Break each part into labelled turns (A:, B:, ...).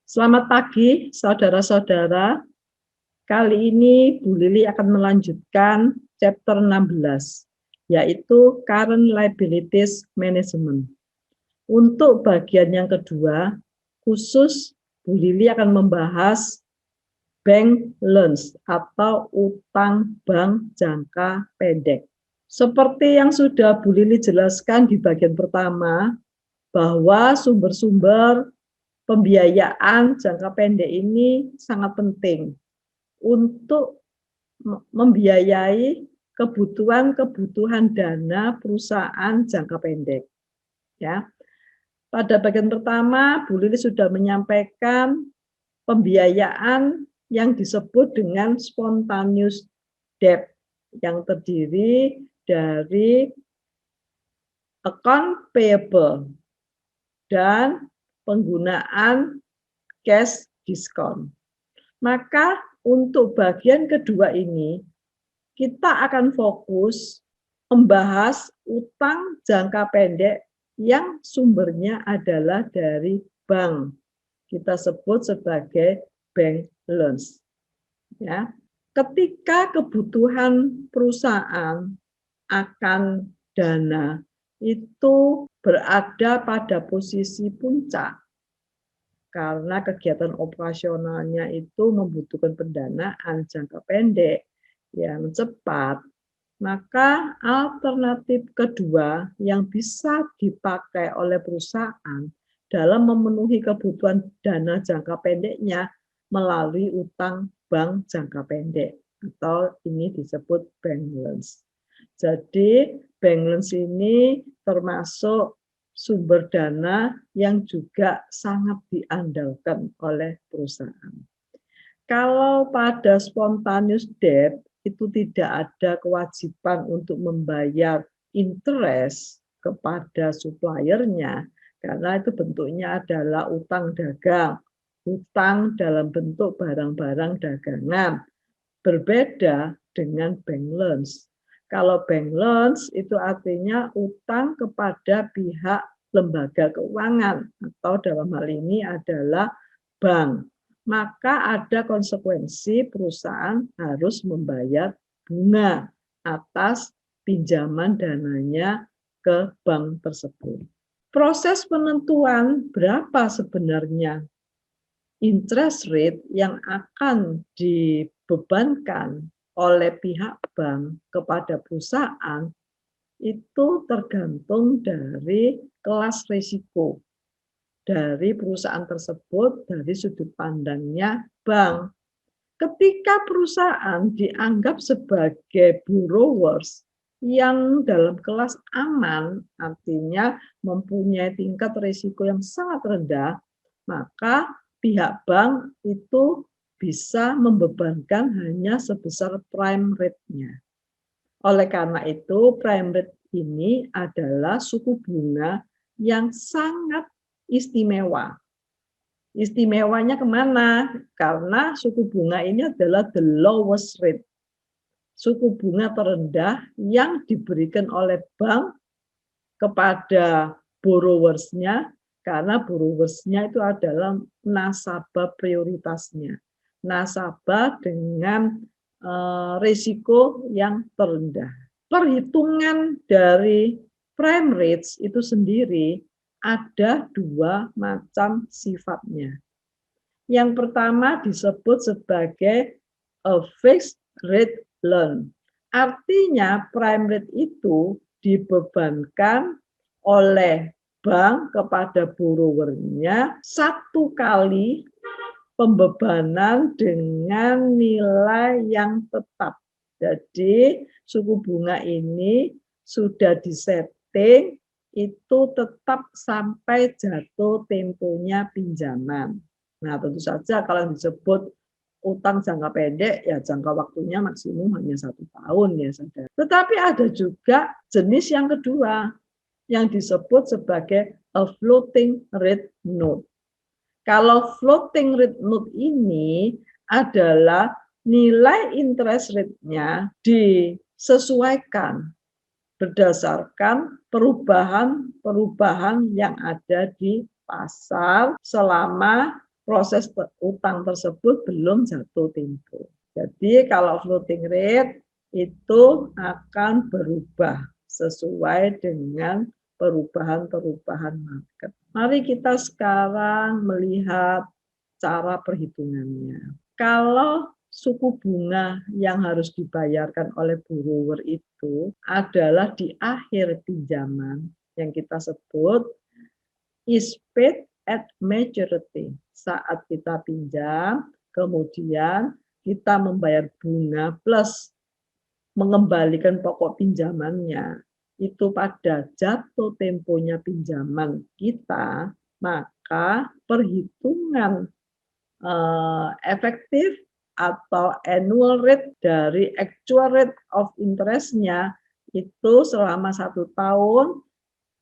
A: Selamat pagi, saudara-saudara. Kali ini Bu Lili akan melanjutkan chapter 16, yaitu Current Liabilities Management. Untuk bagian yang kedua, khusus Bu Lili akan membahas bank loans atau utang bank jangka pendek. Seperti yang sudah Bu Lili jelaskan di bagian pertama, bahwa sumber-sumber pembiayaan jangka pendek ini sangat penting untuk membiayai kebutuhan dana perusahaan jangka pendek. Ya, pada bagian pertama, Bu Lili sudah menyampaikan pembiayaan yang disebut dengan spontaneous debt yang terdiri dari account payable dan penggunaan cash discount. Maka untuk bagian kedua ini, kita akan fokus membahas utang jangka pendek yang sumbernya adalah dari bank. Kita sebut sebagai bank loans. Ya. Ketika kebutuhan perusahaan akan dana itu berada pada posisi puncak, karena kegiatan operasionalnya itu membutuhkan pendanaan jangka pendek yang cepat, maka alternatif kedua yang bisa dipakai oleh perusahaan dalam memenuhi kebutuhan dana jangka pendeknya melalui utang bank jangka pendek, atau ini disebut bank loans. Jadi bank loans ini termasuk sumber dana yang juga sangat diandalkan oleh perusahaan. Kalau pada spontaneous debt itu tidak ada kewajiban untuk membayar interest kepada suppliernya, karena itu bentuknya adalah utang dagang, utang dalam bentuk barang-barang dagangan. Berbeda dengan bank loans. Kalau bank loans itu artinya utang kepada pihak lembaga keuangan atau dalam hal ini adalah bank. Maka ada konsekuensi perusahaan harus membayar bunga atas pinjaman dananya ke bank tersebut. Proses penentuan berapa sebenarnya interest rate yang akan dibebankan oleh pihak bank kepada perusahaan itu tergantung dari kelas risiko dari perusahaan tersebut dari sudut pandangnya bank. Ketika perusahaan dianggap sebagai borrowers yang dalam kelas aman, artinya mempunyai tingkat risiko yang sangat rendah, maka pihak bank itu bisa membebankan hanya sebesar prime rate-nya. Oleh karena itu, prime rate ini adalah suku bunga yang sangat istimewa. Istimewanya kemana? Karena suku bunga ini adalah the lowest rate. Suku bunga terendah yang diberikan oleh bank kepada borrowersnya, karena borrowersnya itu adalah nasabah prioritasnya. Nasabah dengan risiko yang terendah. Perhitungan dari prime rates itu sendiri ada dua macam sifatnya. Yang pertama disebut sebagai a fixed rate loan. Artinya prime rate itu dibebankan oleh bank kepada borrowernya satu kali pembebanan dengan nilai yang tetap. Jadi suku bunga ini sudah disetting itu tetap sampai jatuh temponya pinjaman. Nah, tentu saja kalau yang disebut utang jangka pendek, ya jangka waktunya maksimum hanya 1 tahun ya saudara. Tetapi ada juga jenis yang kedua yang disebut sebagai a floating rate note. Kalau floating rate note ini adalah nilai interest rate-nya disesuaikan berdasarkan perubahan yang ada di pasar selama proses utang tersebut belum jatuh tempo. Jadi kalau floating rate itu akan berubah sesuai dengan perubahan-perubahan market. Mari kita sekarang melihat cara perhitungannya. Kalau suku bunga yang harus dibayarkan oleh borrower itu adalah di akhir pinjaman yang kita sebut is paid at maturity. Saat kita pinjam, kemudian kita membayar bunga plus mengembalikan pokok pinjamannya itu pada jatuh temponya pinjaman kita, maka perhitungan efektif atau annual rate dari actual rate of interest-nya itu selama 1 tahun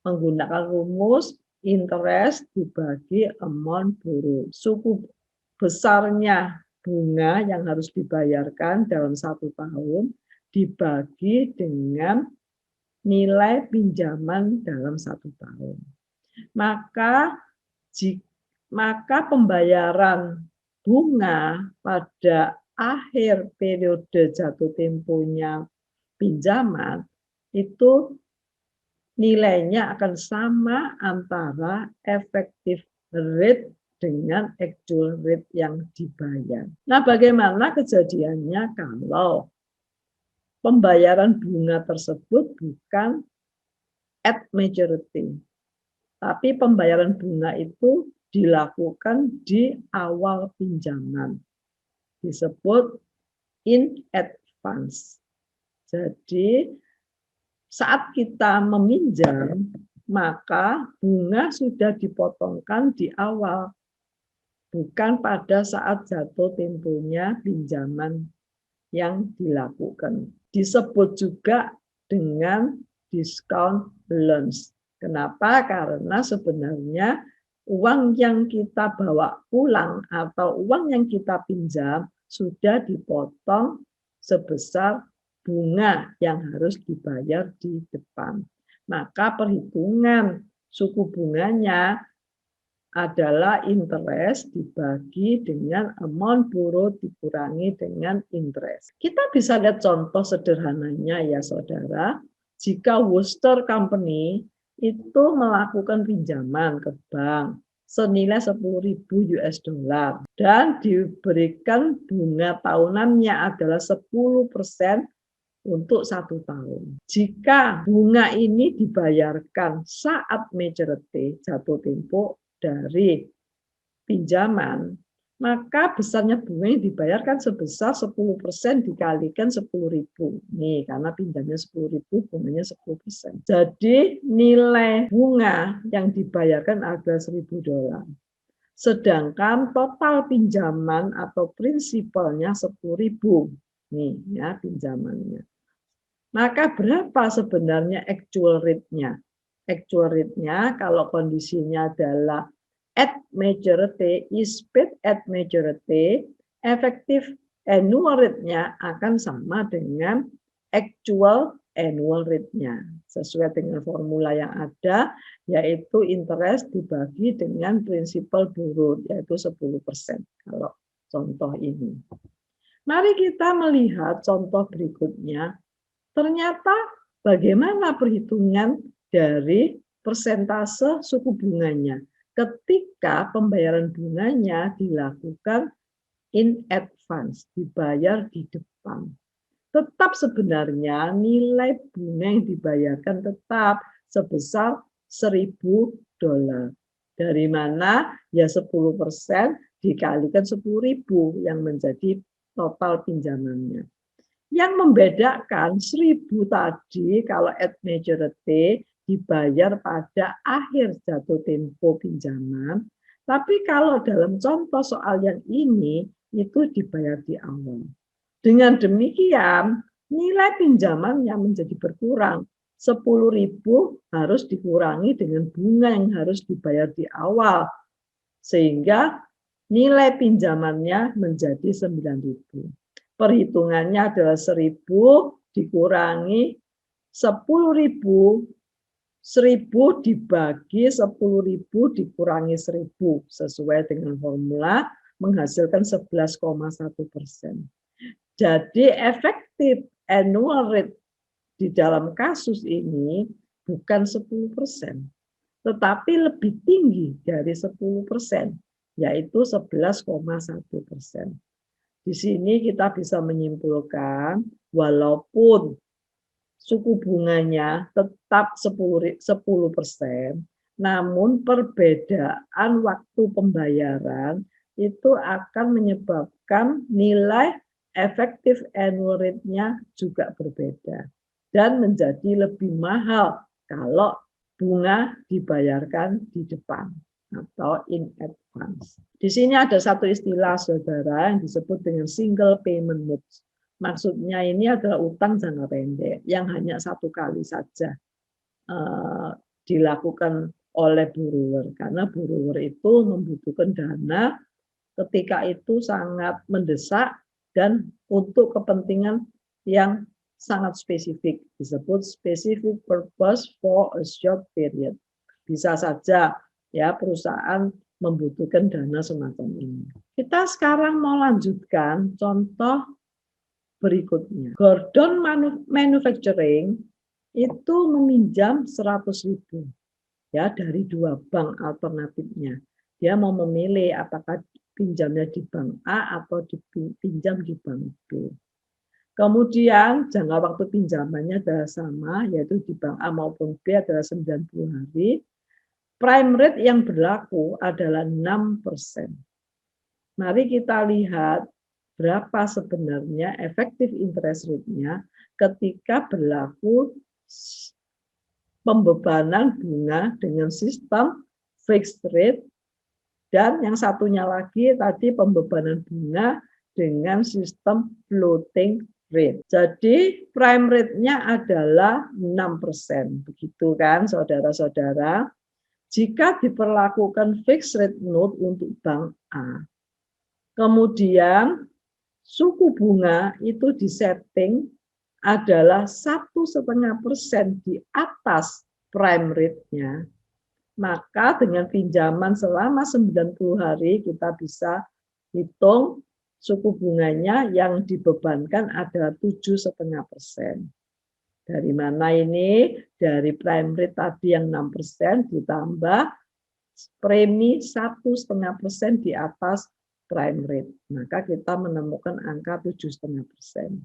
A: menggunakan rumus interest dibagi amount borrowed. Suku besarnya bunga yang harus dibayarkan dalam 1 tahun dibagi dengan nilai pinjaman dalam 1 tahun. Maka pembayaran bunga pada akhir periode jatuh temponya pinjaman itu nilainya akan sama antara effective rate dengan actual rate yang dibayar. Nah, bagaimana kejadiannya kalau pembayaran bunga tersebut bukan at maturity, tapi pembayaran bunga itu dilakukan di awal pinjaman, disebut in advance. Jadi saat kita meminjam, maka bunga sudah dipotongkan di awal, bukan pada saat jatuh temponya pinjaman yang dilakukan. Disebut juga dengan discount loans. Kenapa? Karena sebenarnya uang yang kita bawa pulang atau uang yang kita pinjam sudah dipotong sebesar bunga yang harus dibayar di depan. Maka perhitungan suku bunganya adalah interest dibagi dengan amount borrowed dikurangi dengan interest. Kita bisa lihat contoh sederhananya ya saudara. Jika Worcester Company itu melakukan pinjaman ke bank senilai 10.000 US dollar dan diberikan bunga tahunannya adalah 10% untuk 1 tahun. Jika bunga ini dibayarkan saat maturity jatuh tempo dari pinjaman, maka besarnya bunga yang dibayarkan sebesar 10% dikalikan 10.000. Nih, karena pinjamnya 10.000, bunganya 10%. Jadi nilai bunga yang dibayarkan adalah 1.000 dolar. Sedangkan total pinjaman atau prinsipalnya 10.000. Nih ya pinjamannya. Maka berapa sebenarnya actual rate-nya? Actual rate-nya kalau kondisinya adalah at maturity, is paid at maturity, efektif annual rate-nya akan sama dengan actual annual rate-nya. Sesuai dengan formula yang ada, yaitu interest dibagi dengan principal borrowed, yaitu 10%. Kalau contoh ini. Mari kita melihat contoh berikutnya. Ternyata bagaimana perhitungan dari persentase suku bunganya ketika pembayaran bunganya dilakukan in advance, dibayar di depan. Tetap sebenarnya nilai bunga yang dibayarkan tetap sebesar 1.000 dolar. Dari mana? Ya 10% dikalikan 10.000 yang menjadi total pinjamannya. Yang membedakan 1.000 tadi kalau at maturity dibayar pada akhir jatuh tempo pinjaman, tapi kalau dalam contoh soal yang ini itu dibayar di awal. Dengan demikian nilai pinjamannya menjadi berkurang. 10.000 harus dikurangi dengan bunga yang harus dibayar di awal, sehingga nilai pinjamannya menjadi 9.000. Perhitungannya adalah 1.000 dikurangi 10.000 1000 dibagi 10.000 dikurangi 1000 sesuai dengan formula menghasilkan 11,1%. Jadi efektif annual rate di dalam kasus ini bukan 10%, tetapi lebih tinggi dari 10%, yaitu 11,1%. Di sini kita bisa menyimpulkan walaupun suku bunganya tetap 10%, namun perbedaan waktu pembayaran itu akan menyebabkan nilai efektif annual rate-nya juga berbeda dan menjadi lebih mahal kalau bunga dibayarkan di depan atau in advance. Di sini ada satu istilah saudara yang disebut dengan single payment notes. Maksudnya ini adalah utang jangka pendek yang hanya satu kali saja dilakukan oleh borrower karena borrower itu membutuhkan dana ketika itu sangat mendesak dan untuk kepentingan yang sangat spesifik, disebut specific purpose for a short period. Bisa saja ya perusahaan membutuhkan dana semacam ini. Kita sekarang mau lanjutkan contoh berikutnya. Gordon Manufacturing itu meminjam 100.000 ya dari 2 bank alternatifnya. Dia mau memilih apakah pinjamnya di bank A atau dipinjam di bank B. Kemudian jangka waktu pinjamannya adalah sama, yaitu di bank A maupun B adalah 90 hari. Prime rate yang berlaku adalah 6%. Mari kita lihat berapa sebenarnya efektif interest rate-nya ketika berlaku pembebanan bunga dengan sistem fixed rate dan yang satunya lagi tadi pembebanan bunga dengan sistem floating rate. Jadi prime rate-nya adalah 6%. Begitu kan saudara-saudara? Jika diperlakukan fixed rate note untuk bank A, kemudian suku bunga itu disetting adalah 1,5% di atas prime rate-nya, maka dengan pinjaman selama 90 hari kita bisa hitung suku bunganya yang dibebankan adalah 7,5%. Dari mana ini? Dari prime rate tadi yang 6% ditambah premi 1,5% di atas prime rate. Maka kita menemukan angka 7,5%.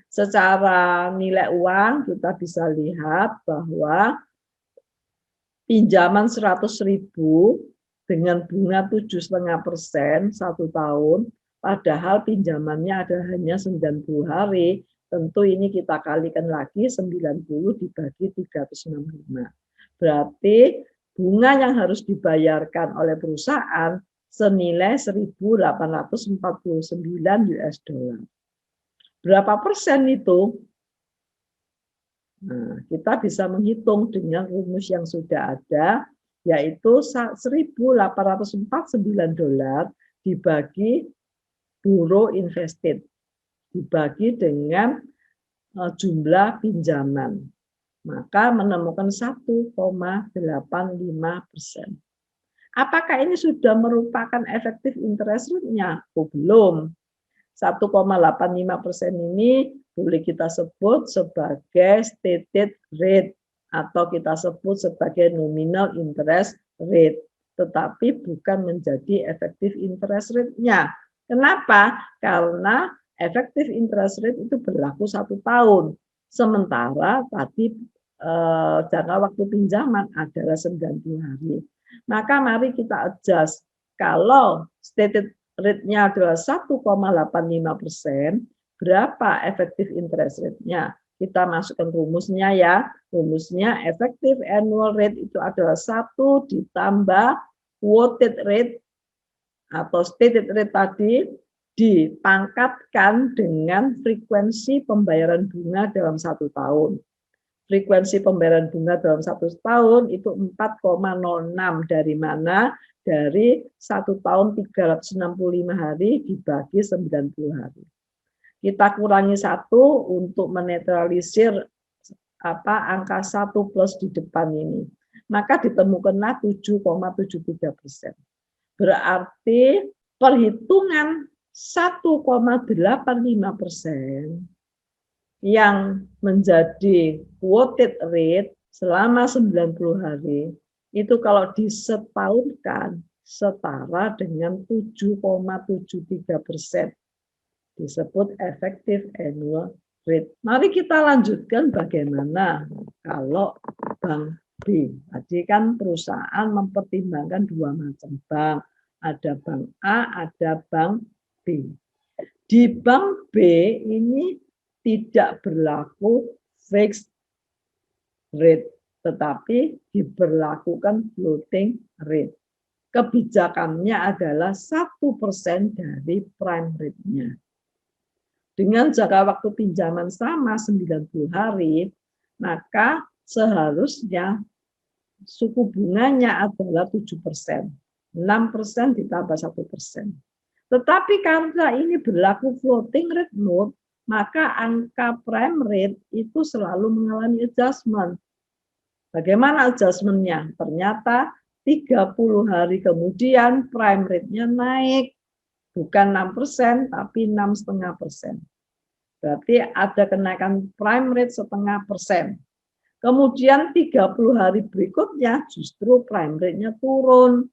A: Secara nilai uang kita bisa lihat bahwa pinjaman 100.000 dengan bunga 7,5% 1 tahun, padahal pinjamannya ada hanya 90 hari, tentu ini kita kalikan lagi 90 dibagi 365. Berarti bunga yang harus dibayarkan oleh perusahaan senilai 1.849 US dollar. Berapa persen itu? Nah, kita bisa menghitung dengan rumus yang sudah ada, yaitu 1.849 dolar dibagi bureau invested, dibagi dengan jumlah pinjaman, maka menemukan 1,85%. Apakah ini sudah merupakan efektif interest rate-nya? Oh, belum. 1,85% ini boleh kita sebut sebagai stated rate atau kita sebut sebagai nominal interest rate, tetapi bukan menjadi efektif interest rate-nya. Kenapa? Karena efektif interest rate itu berlaku 1 tahun, sementara tadi jangka waktu pinjaman adalah 90 hari. Maka mari kita adjust. Kalau stated rate-nya adalah 1,85%, berapa efektif interest rate-nya? Kita masukkan rumusnya ya. Rumusnya efektif annual rate itu adalah 1 ditambah quoted rate atau stated rate tadi dipangkatkan dengan frekuensi pembayaran bunga dalam 1 tahun. Frekuensi pembayaran bunga dalam 1 tahun itu 4,06, dari mana? Dari 1 tahun 365 hari dibagi 90 hari. Kita kurangi 1 untuk menetralisir angka 1 plus di depan ini. Maka ditemukanlah 7,73%. Berarti perhitungan 1,85% yang menjadi quoted rate selama 90 hari itu kalau disetahunkan setara dengan 7,73%. Disebut effective annual rate. Mari kita lanjutkan bagaimana kalau bank B. Tadi kan perusahaan mempertimbangkan dua macam bank. Ada bank A, ada bank B. Di bank B ini tidak berlaku fixed rate, tetapi diberlakukan floating rate. Kebijakannya adalah 1% dari prime rate-nya. Dengan jangka waktu pinjaman sama 90 hari, maka seharusnya suku bunganya adalah 7%. 6% ditambah 1%. Tetapi karena ini berlaku floating rate note, maka angka prime rate itu selalu mengalami adjustment. Bagaimana adjustment-nya? Ternyata 30 hari kemudian prime rate-nya naik. Bukan 6%, tapi 6,5%. Berarti ada kenaikan prime rate 0,5%. Kemudian 30 hari berikutnya justru prime rate-nya turun.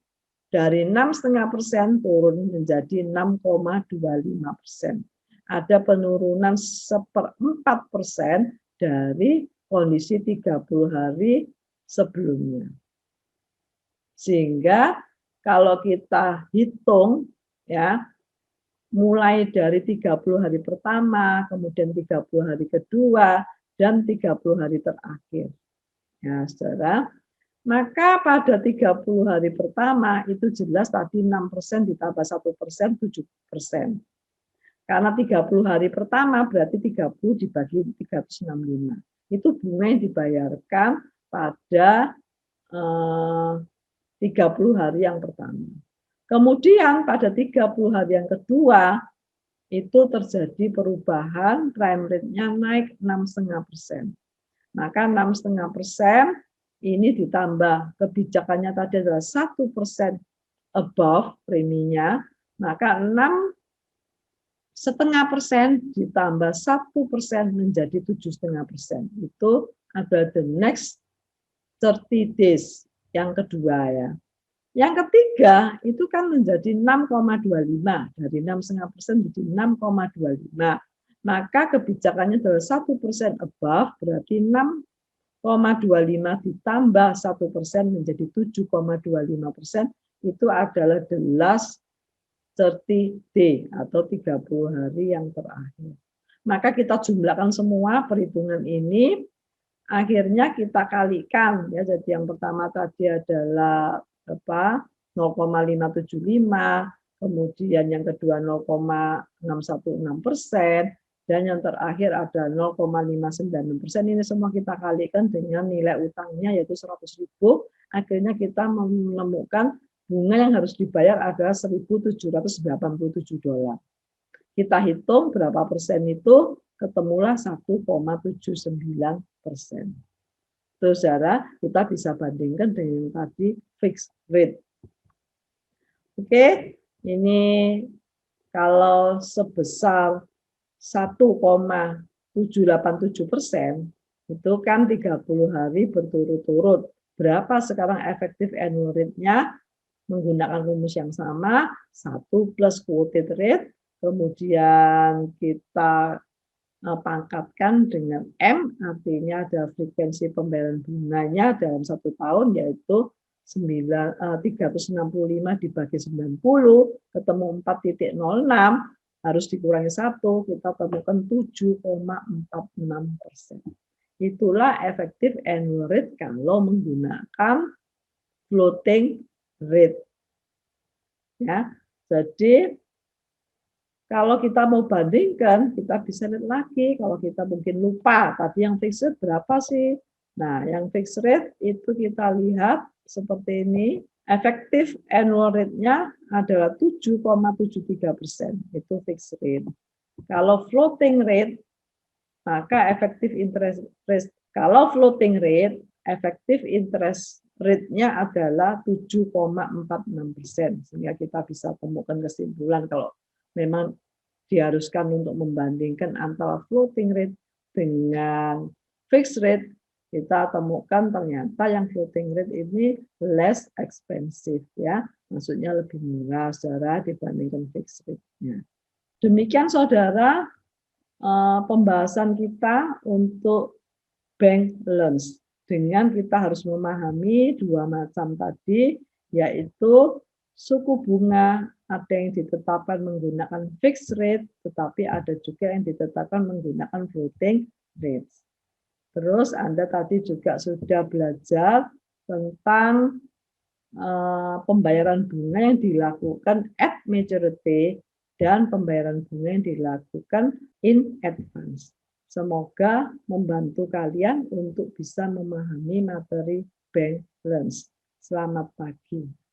A: Dari 6,5% turun menjadi 6,25%. Ada penurunan 1/4% dari kondisi 30 hari sebelumnya. Sehingga kalau kita hitung ya, mulai dari 30 hari pertama, kemudian 30 hari kedua, dan 30 hari terakhir. Ya, saudara. Maka pada 30 hari pertama itu jelas tadi 6% ditambah 1%, 7%. Karena 30 hari pertama berarti 30 dibagi 365. Itu bunga yang dibayarkan pada 30 hari yang pertama. Kemudian pada 30 hari yang kedua itu terjadi perubahan, prime rate-nya naik 6,5%. Maka 6,5% ini ditambah kebijakannya tadi adalah 1% above preminya, maka 6,5% ditambah 1% menjadi 7,5%. Itu ada the next 30 days yang kedua ya. Yang ketiga itu kan menjadi 6,25, dari 6,5% menjadi 6,25. Maka kebijakannya adalah 1% above, berarti 6,25 ditambah 1% menjadi 7,25%, itu adalah the last 30 day atau 30 hari yang terakhir. Maka kita jumlahkan semua perhitungan ini, akhirnya kita kalikan ya. Jadi yang pertama tadi adalah 0,575, kemudian yang kedua 0,616%, dan yang terakhir ada 0,596%. Ini semua kita kalikan dengan nilai utangnya yaitu 100.000. Akhirnya kita menemukan bunga yang harus dibayar adalah $1.787. Kita hitung berapa persen itu, ketemulah 1,79%. Terus saudara, kita bisa bandingkan dengan tadi fixed rate. Oke, ini kalau sebesar 1,787%, itu kan 30 hari berturut-turut. Berapa sekarang efektif annual rate-nya? Menggunakan rumus yang sama, 1 plus quoted rate, kemudian kita pangkatkan dengan M, artinya ada frekuensi pembayaran bunganya dalam 1 tahun, yaitu 365 dibagi 90, ketemu 4,06, harus dikurangi 1, kita temukan 7,46%. Itulah efektif annual rate kalau menggunakan floating rate. Ya, jadi kalau kita mau bandingkan, kita bisa lihat lagi. Kalau kita mungkin lupa, tadi yang fixed rate berapa sih? Nah, yang fixed rate itu kita lihat seperti ini. Efektif annual rate-nya adalah 7,73%. Itu fixed rate. Kalau floating rate, maka efektif interest Kalau floating rate, efektif interest rate-nya adalah 7,46%. Sehingga kita bisa temukan kesimpulan kalau memang diharuskan untuk membandingkan antara floating rate dengan fixed rate, kita temukan ternyata yang floating rate ini less expensive ya, maksudnya lebih murah saudara dibandingkan fixed rate-nya. Demikian saudara pembahasan kita untuk bank loans. Dengan kita harus memahami dua macam tadi, yaitu suku bunga ada yang ditetapkan menggunakan fixed rate, tetapi ada juga yang ditetapkan menggunakan floating rate. Terus Anda tadi juga sudah belajar tentang pembayaran bunga yang dilakukan at maturity dan pembayaran bunga yang dilakukan in advance. Semoga membantu kalian untuk bisa memahami materi bank loans. Selamat pagi.